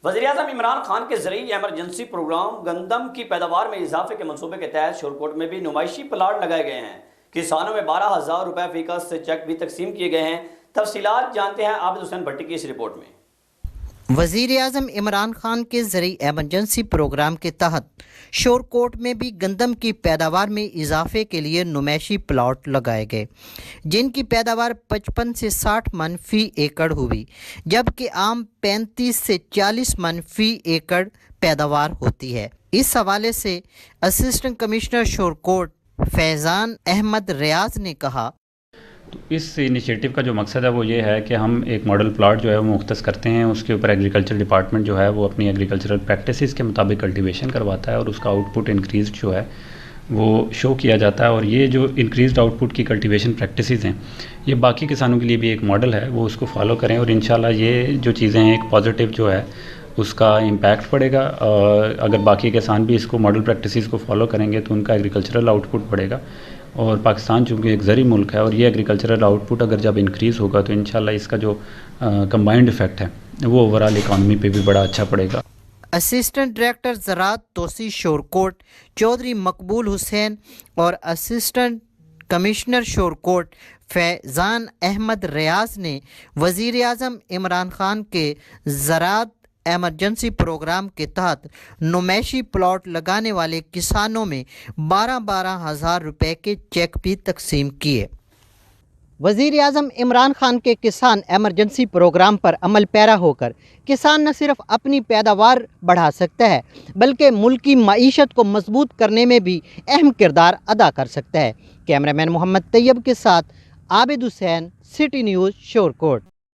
وزیراعظم عمران خان کے ذریعے ایمرجنسی پروگرام گندم کی پیداوار میں اضافے کے منصوبے کے تحت شورکوٹ میں بھی نمائشی پلاٹ لگائے گئے ہیں۔ کسانوں میں 12,000 روپے فی کس سے چیک بھی تقسیم کیے گئے ہیں۔ تفصیلات جانتے ہیں عابد حسین بھٹی کی اس رپورٹ میں۔ وزیر اعظم عمران خان کے ذریعے ایمرجنسی پروگرام کے تحت شورکوٹ میں بھی گندم کی پیداوار میں اضافے کے لیے نمائشی پلاٹ لگائے گئے، جن کی پیداوار 55 سے 60 من فی ایکڑ ہوئی، جبکہ عام 35 سے 40 من فی ایکڑ پیداوار ہوتی ہے۔ اس حوالے سے اسسٹنٹ کمشنر شورکوٹ فیضان احمد ریاض نے کہا، تو اس انیشیٹو کا جو مقصد ہے وہ یہ ہے کہ ہم ایک ماڈل پلاٹ جو ہے وہ مختص کرتے ہیں، اس کے اوپر ایگریکلچر ڈپارٹمنٹ جو ہے وہ اپنی ایگریکلچرل پریکٹسز کے مطابق کلٹیویشن کرواتا ہے اور اس کا آؤٹ پٹ انکریز جو ہے وہ شو کیا جاتا ہے، اور یہ جو انکریزڈ آؤٹ پٹ کی کلٹیویشن پریکٹسز ہیں یہ باقی کسانوں کے لیے بھی ایک ماڈل ہے، وہ اس کو فالو کریں، اور انشاءاللہ یہ جو چیزیں ہیں ایک پازیٹیو جو ہے اس کا امپیکٹ پڑے گا۔ اگر باقی کسان بھی اس کو ماڈل پریکٹسز کو فالو کریں گے تو ان کا ایگریکلچرل آؤٹ پٹ بڑھے گا، اور پاکستان چونکہ ایک زرعی ملک ہے اور یہ ایگریکلچرل آؤٹ پٹ اگر جب انکریز ہوگا تو انشاءاللہ اس کا جو کمبائنڈ ایفیکٹ ہے وہ اوورال اکانومی پہ بھی بڑا اچھا پڑے گا۔ اسسٹنٹ ڈائریکٹر زراعت توسیع شورکوٹ چودھری مقبول حسین اور اسسٹنٹ کمشنر شورکوٹ فیضان احمد ریاض نے وزیر اعظم عمران خان کے زراعت ایمرجنسی پروگرام کے تحت نمائشی پلاٹ لگانے والے کسانوں میں 12,000 روپے کے چیک بھی تقسیم کیے۔ وزیر اعظم عمران خان کے کسان ایمرجنسی پروگرام پر عمل پیرا ہو کر کسان نہ صرف اپنی پیداوار بڑھا سکتا ہے بلکہ ملکی معیشت کو مضبوط کرنے میں بھی اہم کردار ادا کر سکتا ہے۔ کیمرہ مین محمد طیب کے ساتھ عابد حسین، سٹی نیوز، شورکوٹ۔